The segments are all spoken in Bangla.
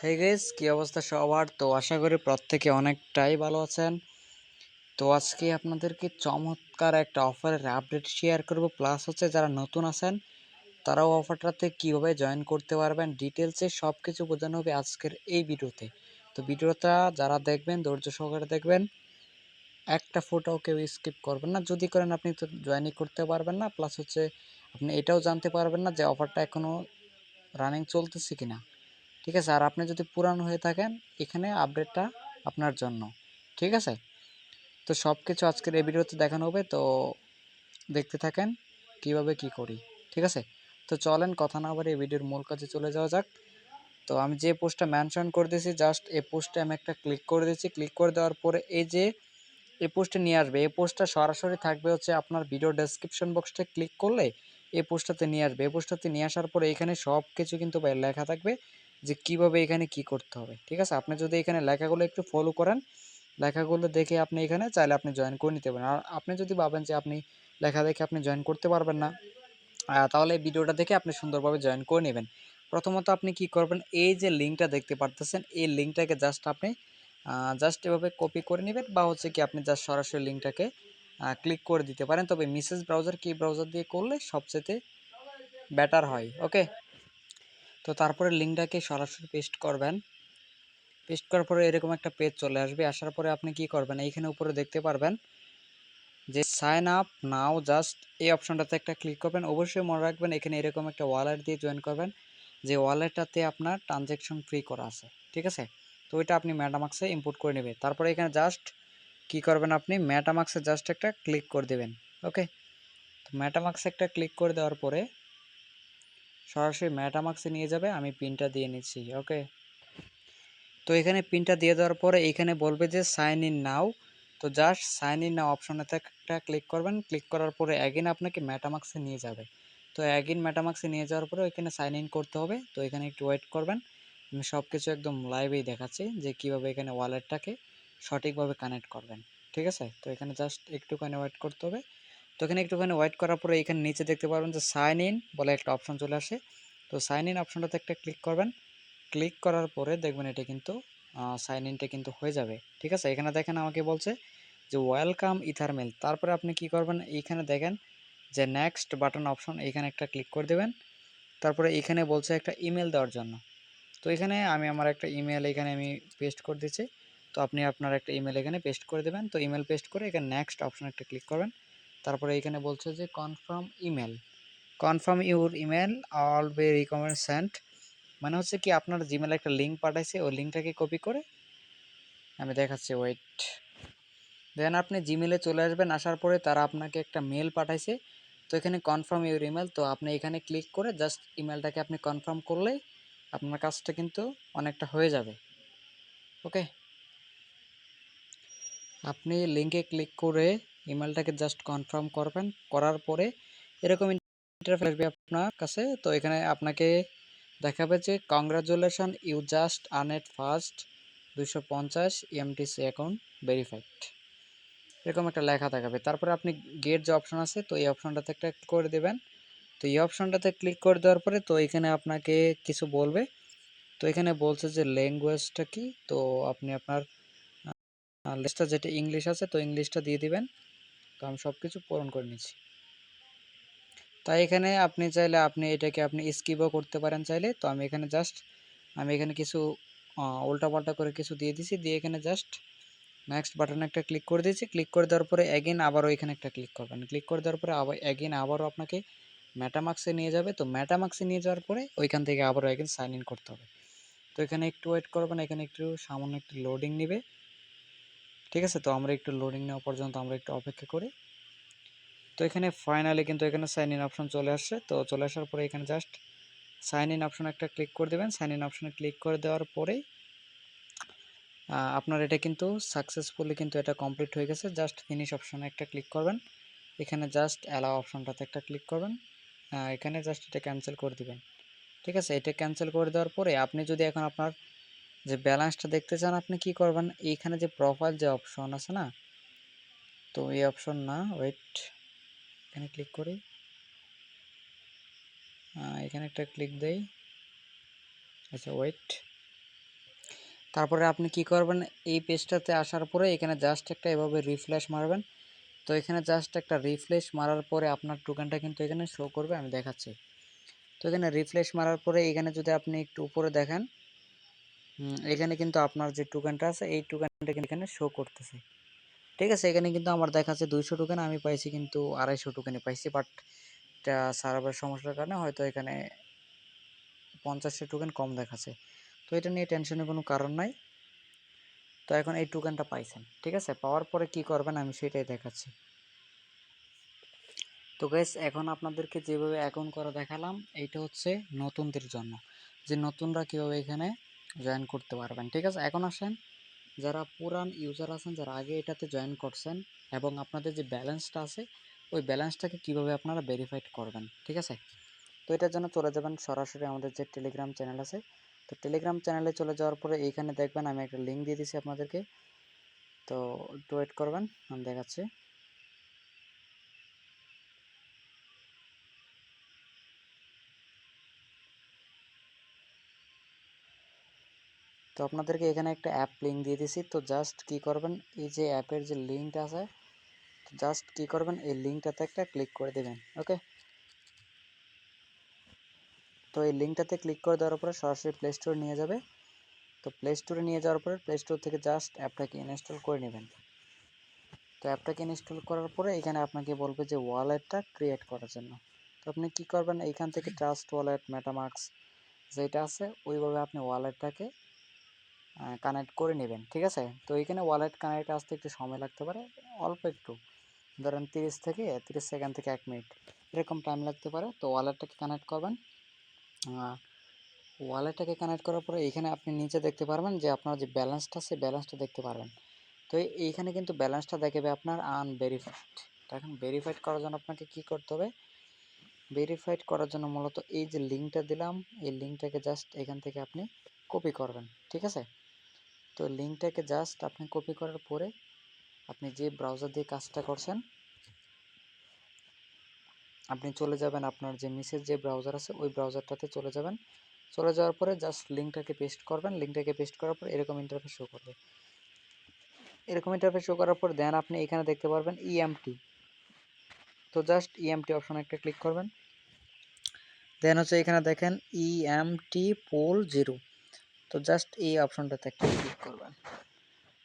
হে গাইস, কি অবস্থা সবার? তো আশা করি প্রত্যেকে অনেকটাই ভালো আছেন। তো আজকে আপনাদেরকে চমৎকার একটা অফারের আপডেট শেয়ার করব, প্লাস হচ্ছে যারা নতুন আছেন তারাও অফারটাতে কিভাবে জয়েন করতে পারবেন ডিটেলসে সব কিছু বোঝানো হবে আজকের এই ভিডিওতে। তো ভিডিওটা যারা দেখবেন ধৈর্য সহকারে দেখবেন, একটা ফোটাও কেউ স্কিপ করবেন না। যদি করেন আপনি তো জয়েনই করতে পারবেন না, প্লাস হচ্ছে আপনি এটাও জানতে পারবেন না যে অফারটা এখনও রানিং চলতেছে কিনা। ঠিক আছে, আর আপনি যদি পুরানো হয়ে থাকেন এখানে আপডেটটা আপনার জন্য। ঠিক আছে, তো সব কিছু আজকের এই ভিডিওতে দেখানো হবে, তো দেখতে থাকেন কিভাবে কি করি। ঠিক আছে, তো চলেন কথা না বাড়িয়ে এই ভিডিওর মূল কাজে চলে যাওয়া যাক। তো আমি যে পোস্টটা মেনশন করে দিয়েছি, জাস্ট এই পোস্টে আমি একটা ক্লিক করে দিয়েছি। ক্লিক করে দেওয়ার পরে এই যে এই পোস্টে নিয়ে আসবে, এই পোস্টটা সরাসরি থাকবে হচ্ছে আপনার ভিডিও ডেসক্রিপশন বক্সটা ক্লিক করলে এই পোস্টটাতে নিয়ে আসবে। এই পোস্টটাতে নিয়ে আসার পরে এখানে সব কিছু কিন্তু লেখা থাকবে যে কিভাবে এখানে কি করতে হবে। ঠিক আছে, আপনি যদি এখানে লেখাগুলো একটু ফলো করেন, লেখাগুলো দেখে আপনি এখানে চাইলে আপনি জয়েন করে নিতে পারেন। আর আপনি যদি ভাবেন যে আপনি লেখা দেখে আপনি জয়েন করতে পারবেন না, তাহলে এই ভিডিওটা দেখে আপনি সুন্দরভাবে জয়েন করে নেবেন। প্রথমত আপনি কি করবেন, এই যে লিঙ্কটা দেখতে পারতেছেন এই লিঙ্কটাকে জাস্ট আপনি জাস্ট এভাবে কপি করে নেবেন, বা হচ্ছে কি আপনি জাস্ট সরাসরি লিঙ্কটাকে ক্লিক করে দিতে পারেন। তবে মেসেজ ব্রাউজার কি ব্রাউজার দিয়ে করলে সবচেয়ে বেটার হয়। ওকে, তো তারপরে লিঙ্কটাকে সরাসরি পেস্ট করবেন। পেস্ট করার পরে এরকম একটা পেজ চলে আসবে। আসার পরে আপনি কি করবেন, এইখানে উপরে দেখতে পারবেন যে সাইন আপ নাও, জাস্ট এই অপশনটাতে একটা ক্লিক করবেন। অবশ্যই মনে রাখবেন এখানে এরকম একটা ওয়ালেট দিয়ে জয়েন করবেন, যে ওয়ালেটটাতে আপনার ট্রানজ্যাকশন ফ্রি করা আছে। ঠিক আছে, তো ওইটা আপনি মেটামাক্সে ইম্পোর্ট করে নেবেন। তারপরে এখানে জাস্ট কি করবেন, আপনি মেটামাক্সে জাস্ট একটা ক্লিক করে দেবেন। ওকে, তো মেটামাক্সে একটা ক্লিক করে দেওয়ার পরে সরাসরি মেটামাক্সে নিয়ে যাবে। আমি পিনটা দিয়ে নিচ্ছি। ওকে, তো এখানে পিনটা দিয়ে দেওয়ার পরে এখানে বলবে যে সাইন ইন নাও, তো জাস্ট সাইন ইন নাও অপশনেতে একটা ক্লিক করবেন। ক্লিক করার পরে অ্যাগেন আপনাকে মেটামাক্সে নিয়ে যাবে। তো অ্যাগেন মেটামাক্সে নিয়ে যাওয়ার পরে এখানে সাইন ইন করতে হবে। তো এখানে একটু ওয়েট করবেন, আমি সব কিছু একদম লাইভেই দেখাচ্ছি যে কীভাবে এখানে ওয়ালেটটাকে সঠিকভাবে কানেক্ট করবেন। ঠিক আছে, তো এখানে জাস্ট একটুখানি ওয়েট করতে হবে। তো এখানে একটুখানি ওয়েট করার পরে এখানে নিচে দেখতে পারবেন যে সাইন ইন বলে একটা অপশন চলে আসে। তো সাইন ইন অপশনটাতে একটা ক্লিক করবেন। ক্লিক করার পরে দেখবেন এটা কিন্তু সাইন ইনটা কিন্তু হয়ে যাবে। ঠিক আছে, এখানে দেখেন আমাকে বলছে যে ওয়েলকাম ইথারমেল। তারপরে আপনি কি করবেন, এইখানে দেখেন যে নেক্সট বাটন অপশন, এখানে একটা ক্লিক করে দেবেন। তারপরে এখানে বলছে একটা ইমেল দেওয়ার জন্য। তো এখানে আমি আমার একটা ইমেল এখানে আমি পেস্ট করে দিচ্ছি। তো আপনি আপনার একটা ইমেল এখানে পেস্ট করে দেবেন। তো ইমেল পেস্ট করে এখানে নেক্সট অপশন একটা ক্লিক করবেন। তারপরে এখানে বলছে যে confirm email, confirm your email all be recommend sent, মানে হচ্ছে কি আপনার জিমেলে একটা লিঙ্ক পাঠাইছে, ওই লিঙ্কটাকে কপি করে আমি দেখাচ্ছি, ওয়েট। দেন আপনি জিমেলে চলে আসবেন। আসার পরে তারা আপনাকে একটা মেল পাঠাইছে, তো এখানে কনফার্ম ইউর ইমেল, তো আপনি এখানে ক্লিক করে জাস্ট ইমেলটাকে আপনি কনফার্ম করলেই আপনার কাজটা কিন্তু অনেকটা হয়ে যাবে। ওকে, আপনি লিঙ্কে ক্লিক করে ইমেলটাকে জাস্ট কনফার্ম করবেন। করার পরে এরকম ইন্টারফেস আসবে আপনার কাছে। তো এখানে আপনাকে দেখাবে যে congratulation you just earned first 250 MTC account verified, এরকম একটা লেখা দেখাবে। তারপরে আপনি গেট যে অপশন আছে, তো এই অপশনটাতে একটা ক্লিক করে দেবেন। তো এই অপশনটাতে ক্লিক করে দেওয়ার পরে তো এখানে আপনাকে কিছু বলবে। তো এখানে বলছে যে ল্যাঙ্গুয়েজটা কি, তো আপনি আপনার লিস্টটা যেটা ইংলিশ আছে তো ইংলিশটা দিয়ে দিবেন। তো আমি সব কিছু পূরণ করে নিচ্ছি। তাই এখানে আপনি চাইলে আপনি এটাকে আপনি স্কিপও করতে পারেন চাইলে। তো আমি এখানে জাস্ট আমি এখানে কিছু উল্টাপাল্টা করে কিছু দিয়ে দিছি, দিয়ে এখানে জাস্ট নেক্সট বাটনে একটা ক্লিক করে দিয়েছি। ক্লিক করে দেওয়ার পরে অ্যাগেন আবারও এখানে একটা ক্লিক করবেন। ক্লিক করে দেওয়ার পরে আবার অ্যাগেন আবারও আপনাকে মেটামাক্সে নিয়ে যাবে। তো মেটামাক্সে নিয়ে যাওয়ার পরে ওইখান থেকে আবারও অ্যাগেন সাইন ইন করতে হবে। তো এখানে একটু ওয়েট করবেন, এখানে একটু সামান্য একটু লোডিং নেবে। ঠিক আছে, তো আমরা একটু লোডিং নেওয়া পর্যন্ত আমরা একটু অপেক্ষা করি। তো এখানে ফাইনালি কিন্তু এখানে সাইন ইন অপশন চলে আসছে। তো চলে আসার পরে এখানে জাস্ট সাইন ইন অপশন একটা ক্লিক করে দেবেন। সাইন ইন অপশনে ক্লিক করে দেওয়ার পরেই আপনার এটা কিন্তু সাকসেসফুলি কিন্তু এটা কমপ্লিট হয়ে গেছে। জাস্ট ফিনিশ অপশনে একটা ক্লিক করবেন। এখানে জাস্ট অ্যালাও অপশনটাতে একটা ক্লিক করবেন। এখানে জাস্ট এটা ক্যান্সেল করে দিবেন। ঠিক আছে, এটা ক্যান্সেল করে দেওয়ার পরে আপনি যদি এখন আপনার যে ব্যালেন্সটা দেখতে চান, আপনি কি করবেন, এইখানে যে প্রোফাইল যে অপশন আছে না, তো এই অপশন না, ওয়েট, এখানে ক্লিক করি, এখানে একটা ক্লিক দেই। আচ্ছা ওয়েট, তারপরে আপনি কি করবেন, এই পেজটাতে আসার পরে এখানে জাস্ট একটা এভাবে রিফ্রেশ মারবেন। তো এখানে জাস্ট একটা রিফ্রেশ মারার পরে আপনার টোকেনটা কিন্তু এখানে শো করবে, আমি দেখাচ্ছি। তো এখানে রিফ্রেশ মারার পরে এখানে যদি আপনি একটু উপরে দেখেন, এখানে কিন্তু আপনার যে টোকেনটা আছে এই টোকেনটা কিন্তু এখানে শো করতেছে। ঠিক আছে, এখানে কিন্তু আমার দেখাচ্ছে 200 টোকেন, আমি পাইছি কিন্তু 250 টোকেনই পাইছি, বাট এটা সার্ভার সমস্যার কারণে হয়তো এখানে 50টা টোকেন কম দেখাচ্ছে। তো এটা নিয়ে টেনশনের কোনো কারণ নাই। তো এখন এই টোকেনটা পাইছেন, ঠিক আছে, পাওয়ার পরে কি করবেন আমি সেটাই দেখাচ্ছি। তো গাইস, এখন আপনাদেরকে যেভাবে অ্যাকাউন্ট করা দেখালাম এইটা হচ্ছে নতুনদের জন্য, যে নতুনরা কীভাবে এখানে জয়েন করতে পারবেন। ঠিক আছে, এখন আসেন যারা পুরান ইউজার আছেন, যারা আগে এটাতে জয়েন করছেন এবং আপনাদের যে ব্যালেন্সটা আছে ওই ব্যালেন্সটাকে কিভাবে আপনারা ভেরিফাইড করবেন। ঠিক আছে, তো এটার জন্য চলে যাবেন সরাসরি আমাদের যে টেলিগ্রাম চ্যানেল আছে। তো টেলিগ্রাম চ্যানেলে চলে যাওয়ার পরে এইখানে দেখবেন আমি একটা লিঙ্ক দিয়ে দিছি আপনাদেরকে। তো একটু ওয়েট করবেন, আমি দেখাচ্ছি। তো আপনাদেরকে এখানে একটা অ্যাপ লিঙ্ক দিয়ে দিছি। তো জাস্ট কি করবেন, এই যে অ্যাপের যে লিঙ্কটা আছে, জাস্ট কি করবেন এই লিঙ্কটাতে একটা ক্লিক করে দেবেন। ওকে, তো এই লিঙ্কটাতে ক্লিক করে দেওয়ার পরে সরাসরি প্লে স্টোরে নিয়ে যাবে। তো প্লে স্টোরে নিয়ে যাওয়ার পরে প্লে স্টোর থেকে জাস্ট অ্যাপটাকে ইনস্টল করে নেবেন। তো অ্যাপটাকে ইনস্টল করার পরে এখানে আপনাকে বলবে যে ওয়ালেটটা ক্রিয়েট করার জন্য। তো আপনি কি করবেন, এইখান থেকে ট্রাস্ট ওয়ালেট, মেটামাস্ক যেটা আছে ওইভাবে আপনি ওয়ালেটটাকে কানেক্ট করে নেবেন। ঠিক আছে, তো এইখানে ওয়ালেট কানেক্ট আসতে একটু সময় লাগতে পারে, অল্প একটু, ধরেন 30 সেকেন্ড থেকে 1 মিনিট এরকম টাইম লাগতে পারে। তো ওয়ালেটটাকে কানেক্ট করবেন। ওয়ালেটটাকে কানেক্ট করার পরে এইখানে আপনি নিচে দেখতে পারবেন যে আপনার যে ব্যালেন্সটা আছে ব্যালেন্সটা দেখতে পারবেন। তো এইখানে কিন্তু ব্যালেন্সটা দেখাবে আপনার আনভেরিফাইড। এখন ভেরিফাইড করার জন্য আপনাকে কি করতে হবে, ভেরিফাইড করার জন্য মূলত এই যে লিঙ্কটা দিলাম এই লিঙ্কটাকে জাস্ট এখান থেকে আপনি কপি করবেন। ঠিক আছে, তো লিঙ্কটাকে জাস্ট আপনি কপি করার পরে আপনি যে ব্রাউজার দিয়ে কাজটা করছেন আপনি চলে যাবেন, আপনার যে মিসের যে ব্রাউজার আছে ওই ব্রাউজারটাতে চলে যাবেন। চলে যাওয়ার পরে জাস্ট লিঙ্কটাকে পেস্ট করবেন। লিঙ্কটাকে পেস্ট করার পর এরকম ইন্টারফেস শো করবে। এরকম ইন্টারফেস শো করার পর দেন আপনি এখানে দেখতে পারবেন ইএমটি। তো জাস্ট ইএমটি অপশন একটা ক্লিক করবেন। দেন হচ্ছে এখানে দেখেন ইএমটি পোল 0। তো জাস্ট এই অপশনটাতে একটা ক্লিক করবেন।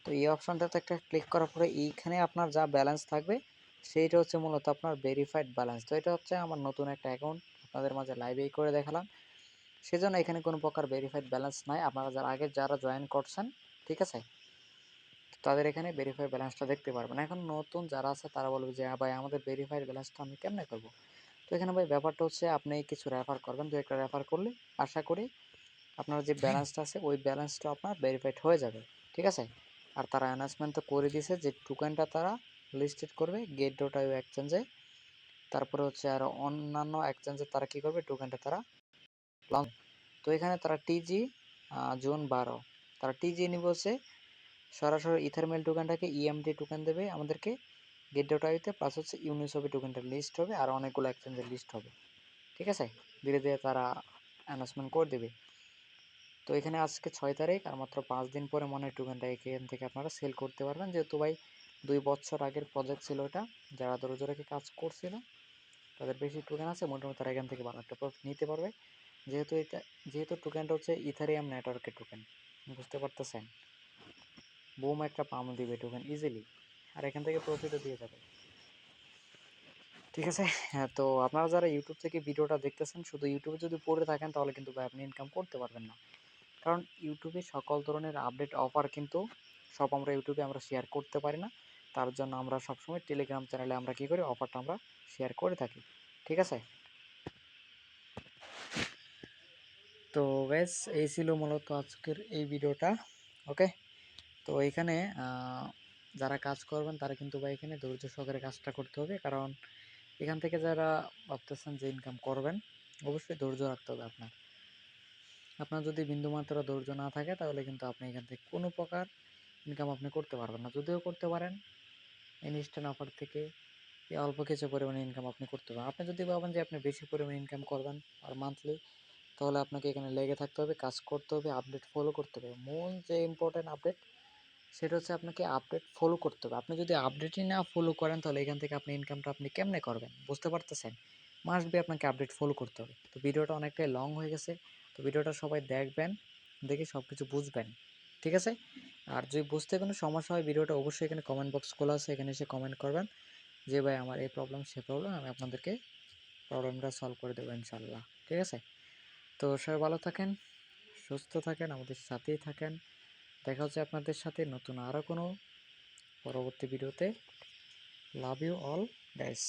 তো এই অপশনটাতে একটা ক্লিক করার পরে এইখানে আপনার যা ব্যালেন্স থাকবে সেইটা হচ্ছে মূলত আপনার ভেরিফাইড ব্যালেন্স। তো এটা হচ্ছে আমার নতুন একটা অ্যাকাউন্ট, আপনাদের মাঝে লাইভেই করে দেখালাম, সেজন্য এখানে কোনো প্রকার ভেরিফাইড ব্যালেন্স নাই। আপনারা যারা আগে যারা জয়েন করছেন, ঠিক আছে, তাদের এখানে ভেরিফাইড ব্যালেন্সটা দেখতে পারবেন। এখন নতুন যারা আছে তারা বলবে যে হ্যাঁ ভাই আমাদের ভেরিফাইড ব্যালেন্সটা আমি কেমনে করবো। তো এখানে ভাই ব্যাপারটা হচ্ছে আপনি কিছু রেফার করবেন, দু একটা রেফার করলে আশা করি আপনার যে ব্যালেন্সটা আছে ওই ব্যালেন্সটা আপনার ভেরিফাইড হয়ে যাবে। ঠিক আছে, আর তারা অ্যানাউন্সমেন্ট তো করে দিয়েছে যে টোকেনটা তারা লিস্টেড করবে গেট.io এক্সচেঞ্জে। তারপরে হচ্ছে আর অন্যান্য এক্সচেঞ্জে তারা কী করবে, টোকেনটা তারা লঞ্চ। তো এখানে তারা টিজি জুন 12 তারা টিজি নিয়ে বলছে সরাসরি ইথারমেল টোকেনটাকে ইএমটি টোকেন দেবে আমাদেরকে গেট.ioতে, প্লাস হচ্ছে ইউনিসবি টোকেনটা লিস্ট হবে আর অনেকগুলো এক্সচেঞ্জের লিস্ট হবে। ঠিক আছে, ধীরে ধীরে তারা অ্যানাউন্সমেন্ট করে দেবে। তো এখানে আজকে 6 তারিখ, আর মাত্র 5 দিন পরে মনে হয় টোকেনটা এখান থেকে আপনারা সেল করতে পারবেন। যেহেতু ভাই 2 বছর আগের প্রজেক্ট ছিল এটা, যারা ধৈর্য রেখে কাজ করছিল তাদের বেশি টোকেন আছে, মোটামুটি তারা এখান থেকে ভালো একটা প্রফিট নিতে পারবে। যেহেতু টোকেনটা হচ্ছে ইথারিয়াম নেটওয়ার্কের টোকেন, বুঝতে পারতেছেন, বুম একটা পাম্প দিবে টোকেন ইজিলি, আর এখান থেকে প্রফিটও দিয়ে যাবে। ঠিক আছে, হ্যাঁ, তো আপনারা যারা ইউটিউব থেকে ভিডিওটা দেখতেছেন শুধু ইউটিউবে যদি পড়ে থাকেন তাহলে কিন্তু ভাই আপনি ইনকাম করতে পারবেন না। কারণ ইউটিউবে সকল ধরনের আপডেট অফার কিন্তু সব আমরা ইউটিউবে আমরা শেয়ার করতে পারি না। তার জন্য আমরা সবসময় টেলিগ্রাম চ্যানেলে আমরা কী করি, অফারটা আমরা শেয়ার করে থাকি। ঠিক আছে, তো ব্যাস এই ছিল মূলত আজকের এই ভিডিওটা। ওকে, তো এইখানে যারা কাজ করবেন তারা কিন্তু ভাই এখানে ধৈর্য সহকারে কাজটা করতে হবে। কারণ এখান থেকে যারা ভাবতেছেন যে ইনকাম করবেন, অবশ্যই ধৈর্য রাখতে হবে আপনার। আপনার যদি বিন্দুমাত্র ধৈর্য না থাকে তাহলে কিন্তু আপনি এখান থেকে কোনো প্রকার ইনকাম আপনি করতে পারবেন না। যদিও করতে পারেন ইনস্ট্যান্ট অফার থেকে অল্প কিছু পরিমাণে ইনকাম আপনি করতে পারেন। আপনি যদি ভাবেন যে আপনি বেশি পরিমাণে ইনকাম করবেন আর মান্থলি, তাহলে আপনাকে এখানে লেগে থাকতে হবে, কাজ করতে হবে, আপডেট ফলো করতে হবে। মূল যে ইম্পর্ট্যান্ট আপডেট সেটা হচ্ছে আপনাকে আপডেট ফলো করতে হবে। আপনি যদি আপডেটই না ফলো করেন তাহলে এখান থেকে আপনি ইনকামটা আপনি কেমনে করবেন? বুঝতে পারতেছেন? মাস্ট বি আপনাকে আপডেট ফলো করতে হবে। তো ভিডিওটা অনেকটাই লং হয়ে গেছে। তো ভিডিওটা সবাই দেখবেন, দেখে সব কিছু বুঝবেন। ঠিক আছে? আর যদি বুঝতে কোনো সমস্যা হয় ভিডিওটা অবশ্যই এখানে কমেন্ট বক্স খোলা আছে, এখানে এসে কমেন্ট করবেন যে ভাই আমার এই প্রবলেম সে প্রবলেম, আমি আপনাদেরকে প্রবলেমটা সলভ করে দেবো ইনশাআল্লাহ। ঠিক আছে? তো সবাই ভালো থাকেন, সুস্থ থাকেন, আমাদের সাথেই থাকেন। দেখা হচ্ছে আপনাদের সাথে নতুন আরও কোনো পরবর্তী ভিডিওতে। Love you all guys.